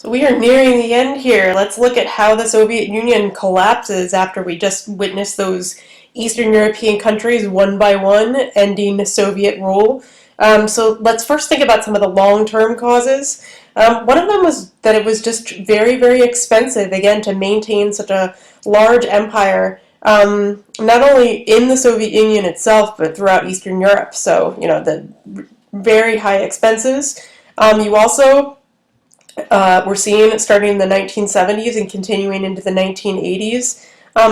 So we are nearing the end here. Let's look at how the Soviet Union collapses after we just witnessed those Eastern European countries one by one ending Soviet rule. So let's first think about some of the long-term causes. One of them was that it was just very, very expensive, again, to maintain such a large empire, not only in the Soviet Union itself, but throughout Eastern Europe. So, the very high expenses. You also we're seeing, starting in the 1970s and continuing into the 1980s,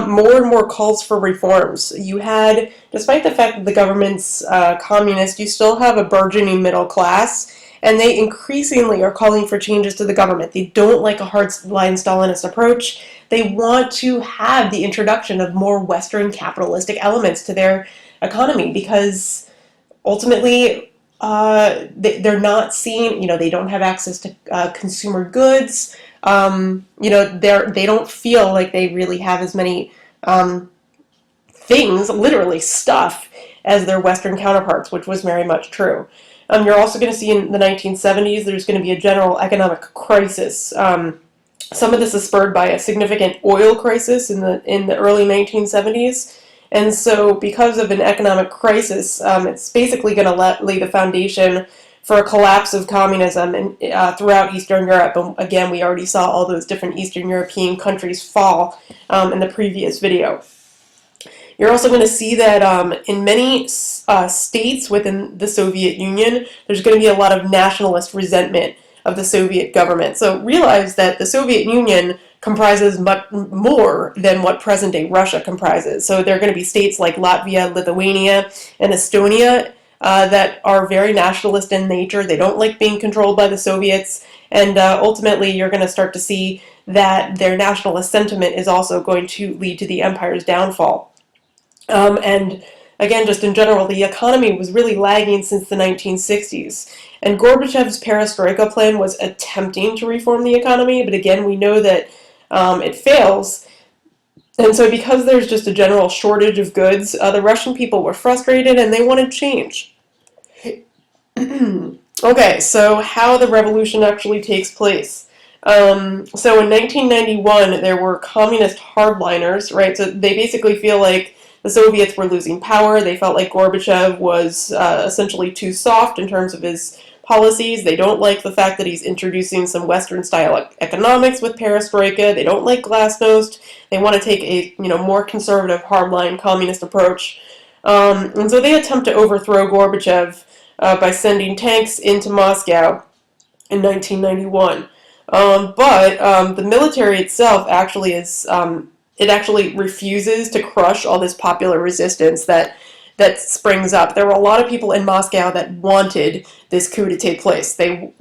more and more calls for reforms. You had, despite the fact that the government's communist, you still have a burgeoning middle class, and they increasingly are calling for changes to the government. They don't like a hardline Stalinist approach. They want to have the introduction of more Western capitalistic elements to their economy because ultimately they're not seeing, they don't have access to consumer goods. They don't feel like they really have as many things, literally stuff, as their Western counterparts, which was very much true. You're also going to see in the 1970s there's going to be a general economic crisis. Some of this is spurred by a significant oil crisis in the early 1970s. And so because of an economic crisis, it's basically going to lay the foundation for a collapse of communism throughout Eastern Europe. And again, we already saw all those different Eastern European countries fall in the previous video. You're also going to see that in many states within the Soviet Union, there's going to be a lot of nationalist resentment of the Soviet government. So realize that the Soviet Union comprises much more than what present-day Russia comprises. So there are going to be states like Latvia, Lithuania, and Estonia that are very nationalist in nature. They don't like being controlled by the Soviets, and ultimately you're going to start to see that their nationalist sentiment is also going to lead to the empire's downfall. And again, just in general, the economy was really lagging since the 1960s. And Gorbachev's perestroika plan was attempting to reform the economy, but again, we know that it fails. And so because there's just a general shortage of goods, the Russian people were frustrated and they wanted change. Okay, so how the revolution actually takes place. So in 1991, there were communist hardliners, right? So they basically feel like the Soviets were losing power. They felt like Gorbachev was essentially too soft in terms of his policies. They don't like the fact that he's introducing some Western-style economics with perestroika. They don't like glasnost. They want to take a more conservative, hardline communist approach. And so they attempt to overthrow Gorbachev by sending tanks into Moscow in 1991. But the military itself actually is it actually refuses to crush all this popular resistance that springs up. There were a lot of people in Moscow that wanted this coup to take place. That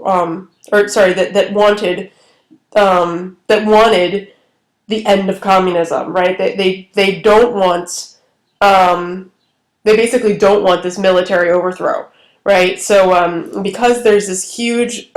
wanted the end of communism, right? They don't want they basically don't want this military overthrow, right? So because there's this huge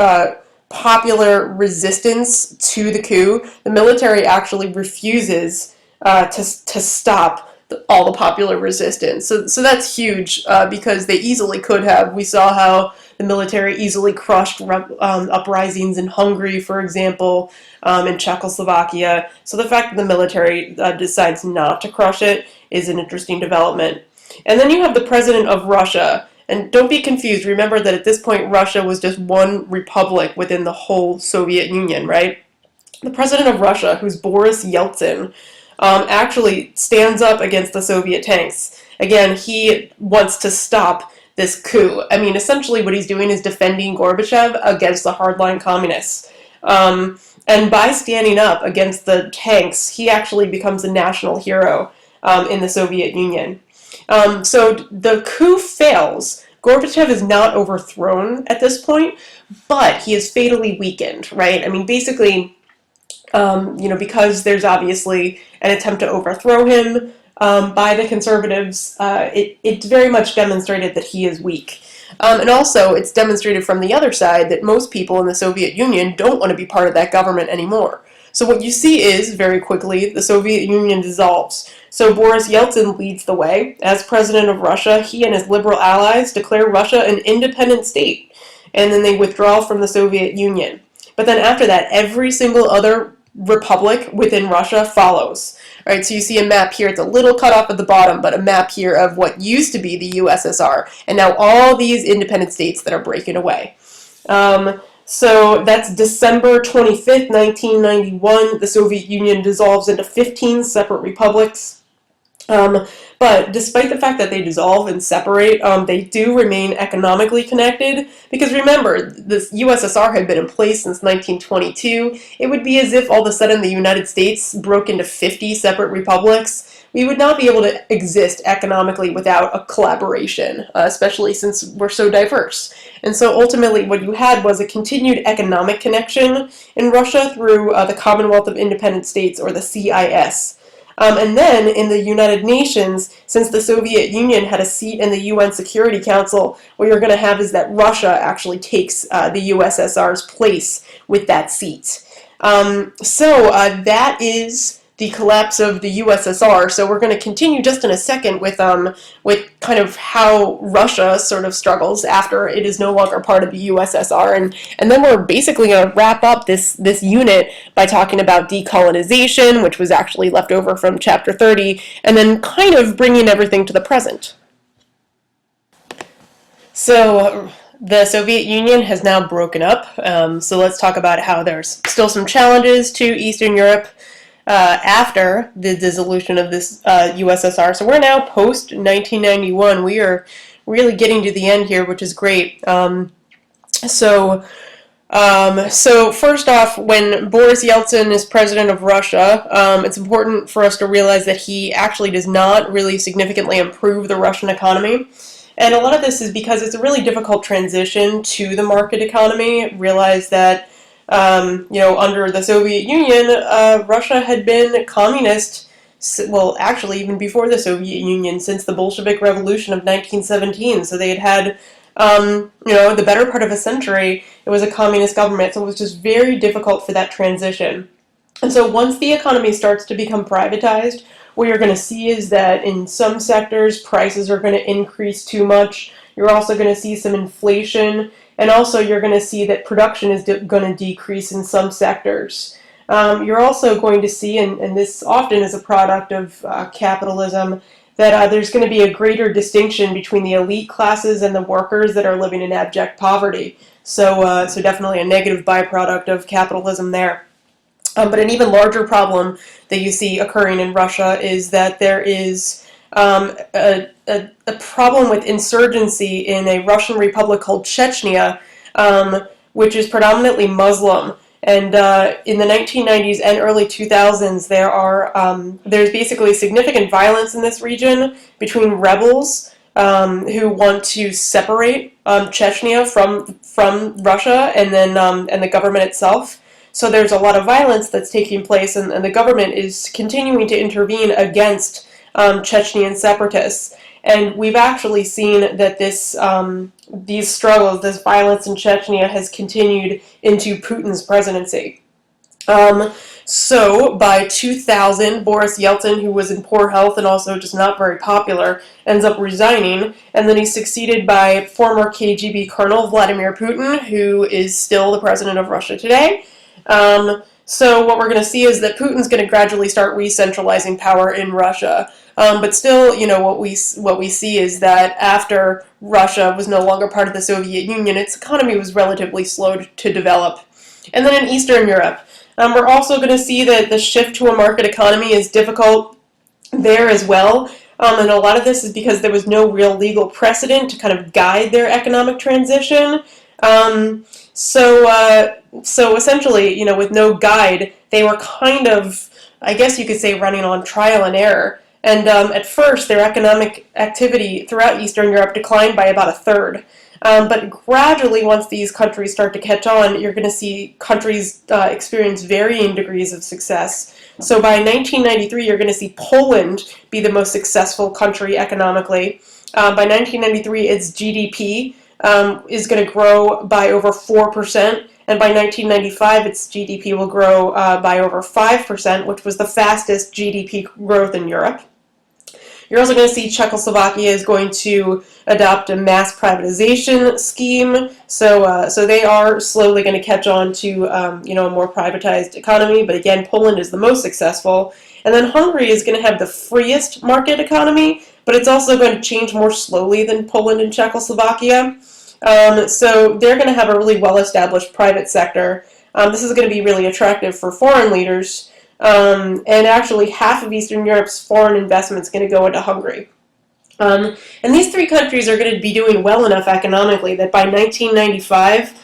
popular resistance to the coup, the military actually refuses to stop all the popular resistance. So that's huge because they easily could have. We saw how the military easily crushed uprisings in Hungary, for example, in Czechoslovakia. So the fact that the military decides not to crush it is an interesting development. And then you have the president of Russia. And don't be confused. Remember that at this point, Russia was just one republic within the whole Soviet Union, right? The president of Russia, who's Boris Yeltsin, actually stands up against the Soviet tanks. Again, he wants to stop this coup. I mean, essentially what he's doing is defending Gorbachev against the hardline communists. And by standing up against the tanks, he actually becomes a national hero in the Soviet Union. So the coup fails. Gorbachev is not overthrown at this point, but he is fatally weakened, right? I mean, basically, because there's obviously an attempt to overthrow him by the conservatives, it's very much demonstrated that he is weak. And also, it's demonstrated from the other side that most people in the Soviet Union don't want to be part of that government anymore. So what you see is, very quickly, the Soviet Union dissolves. So Boris Yeltsin leads the way. As president of Russia, he and his liberal allies declare Russia an independent state, and then they withdraw from the Soviet Union. But then after that, every single other republic within Russia follows. Right, so you see a map here, it's a little cut off at the bottom, but a map here of what used to be the USSR, and now all these independent states that are breaking away. So that's December 25th, 1991. The Soviet Union dissolves into 15 separate republics. But despite the fact that they dissolve and separate, they do remain economically connected, because remember, the USSR had been in place since 1922. It would be as if all of a sudden the United States broke into 50 separate republics. We would not be able to exist economically without a collaboration, especially since we're so diverse. And so ultimately what you had was a continued economic connection in Russia through the Commonwealth of Independent States, or the CIS. And then in the United Nations, since the Soviet Union had a seat in the UN Security Council, what you're going to have is that Russia actually takes the USSR's place with that seat. So that is the collapse of the USSR. So we're going to continue just in a second with kind of how Russia sort of struggles after it is no longer part of the USSR, and then we're basically going to wrap up this unit by talking about decolonization, which was actually left over from chapter 30, and then kind of bringing everything to the present. So the Soviet Union has now broken up. So let's talk about how there's still some challenges to Eastern Europe after the dissolution of this USSR. So we're now post-1991. We are really getting to the end here, which is great. So first off, when Boris Yeltsin is president of Russia, it's important for us to realize that he actually does not really significantly improve the Russian economy. And a lot of this is because it's a really difficult transition to the market economy. Realize that under the Soviet Union, Russia had been communist, well, actually even before the Soviet Union, since the Bolshevik Revolution of 1917. So they had the better part of a century, it was a communist government. So it was just very difficult for that transition. And so once the economy starts to become privatized, what you're going to see is that in some sectors, prices are going to increase too much. You're also going to see some inflation. And also you're going to see that production is going to decrease in some sectors. You're also going to see, and this often is a product of capitalism, that there's going to be a greater distinction between the elite classes and the workers that are living in abject poverty. So definitely a negative byproduct of capitalism there. But an even larger problem that you see occurring in Russia is that there is a problem with insurgency in a Russian republic called Chechnya, which is predominantly Muslim. And in the 1990s and early 2000s, there's basically significant violence in this region between rebels who want to separate Chechnya from Russia and then and the government itself. So there's a lot of violence that's taking place, and the government is continuing to intervene against Chechnyan separatists. And we've actually seen that these struggles, this violence in Chechnya has continued into Putin's presidency. So by 2000, Boris Yeltsin, who was in poor health and also just not very popular, ends up resigning, and then he's succeeded by former KGB Colonel Vladimir Putin, who is still the president of Russia today. So what we're going to see is that Putin's going to gradually start re-centralizing power in Russia. But still, what we see is that after Russia was no longer part of the Soviet Union, its economy was relatively slow to develop. And then in Eastern Europe, we're also going to see that the shift to a market economy is difficult there as well. And a lot of this is because there was no real legal precedent to kind of guide their economic transition. So essentially, with no guide, they were kind of, I guess you could say, running on trial and error. And at first, their economic activity throughout Eastern Europe declined by about a third. But gradually, once these countries start to catch on, you're going to see countries experience varying degrees of success. So by 1993, you're going to see Poland be the most successful country economically. By 1993, its GDP is going to grow by over 4%. And by 1995, its GDP will grow by over 5%, which was the fastest GDP growth in Europe. You're also going to see Czechoslovakia is going to adopt a mass privatization scheme. So they are slowly going to catch on to a more privatized economy. But again, Poland is the most successful. And then Hungary is going to have the freest market economy, but it's also going to change more slowly than Poland and Czechoslovakia. So they're going to have a really well-established private sector. This is going to be really attractive for foreign leaders. And actually, half of Eastern Europe's foreign investment is going to go into Hungary. And these three countries are going to be doing well enough economically that by 1995,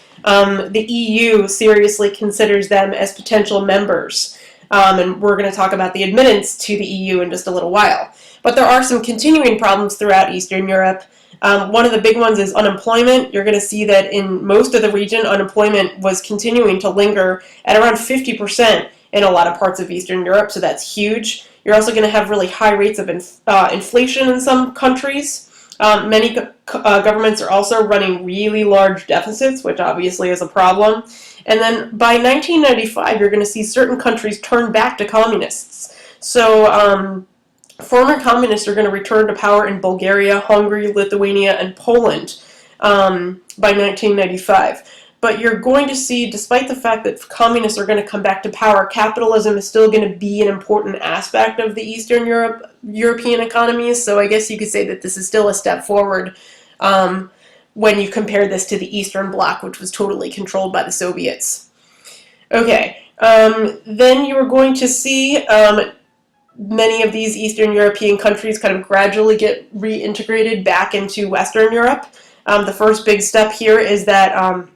the EU seriously considers them as potential members. And we're going to talk about the admittance to the EU in just a little while. But there are some continuing problems throughout Eastern Europe. One of the big ones is unemployment. You're going to see that in most of the region, unemployment was continuing to linger at around 50% in a lot of parts of Eastern Europe, so that's huge. You're also going to have really high rates of inflation in some countries. Many governments are also running really large deficits, which obviously is a problem. And then by 1995, you're going to see certain countries turn back to communists. So former communists are going to return to power in Bulgaria, Hungary, Lithuania, and Poland by 1995. But you're going to see, despite the fact that communists are going to come back to power, capitalism is still going to be an important aspect of the Eastern European economies. So I guess you could say that this is still a step forward when you compare this to the Eastern Bloc, which was totally controlled by the Soviets. Okay, then you are going to see many of these Eastern European countries kind of gradually get reintegrated back into Western Europe. The first big step here is that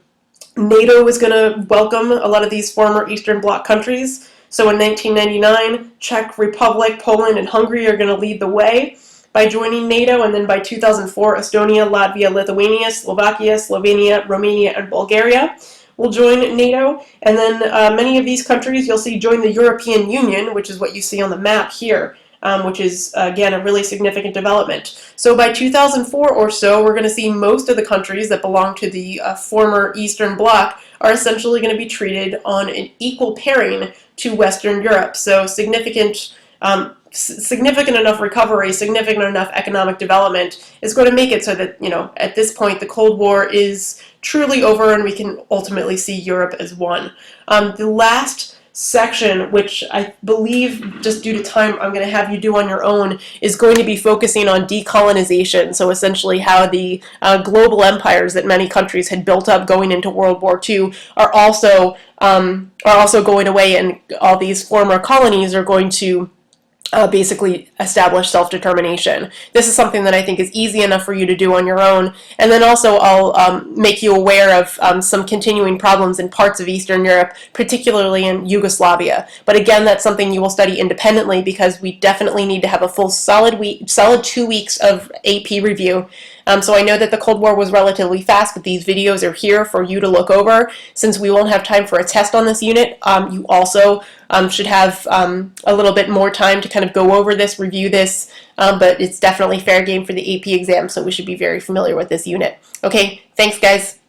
NATO is going to welcome a lot of these former Eastern Bloc countries. So in 1999, Czech Republic, Poland, and Hungary are going to lead the way by joining NATO, and then by 2004, Estonia, Latvia, Lithuania, Slovakia, Slovenia, Romania, and Bulgaria will join NATO. And then many of these countries you'll see join the European Union, which is what you see on the map here. Which is, again, a really significant development. So by 2004 or so, we're going to see most of the countries that belong to the former Eastern Bloc are essentially going to be treated on an equal pairing to Western Europe. So significant enough recovery, significant enough economic development is going to make it so that, at this point, the Cold War is truly over and we can ultimately see Europe as one. The last section, which I believe, just due to time, I'm going to have you do on your own, is going to be focusing on decolonization. So essentially how the global empires that many countries had built up going into World War II are also going away, and all these former colonies are going to basically establish self-determination. This is something that I think is easy enough for you to do on your own. And then also I'll make you aware of some continuing problems in parts of Eastern Europe, particularly in Yugoslavia. But again, that's something you will study independently because we definitely need to have a full solid 2 weeks of AP review. So I know that the Cold War was relatively fast, but these videos are here for you to look over. Since we won't have time for a test on this unit, you also should have a little bit more time to kind of go over this, review this, but it's definitely fair game for the AP exam, so we should be very familiar with this unit. Okay, thanks guys.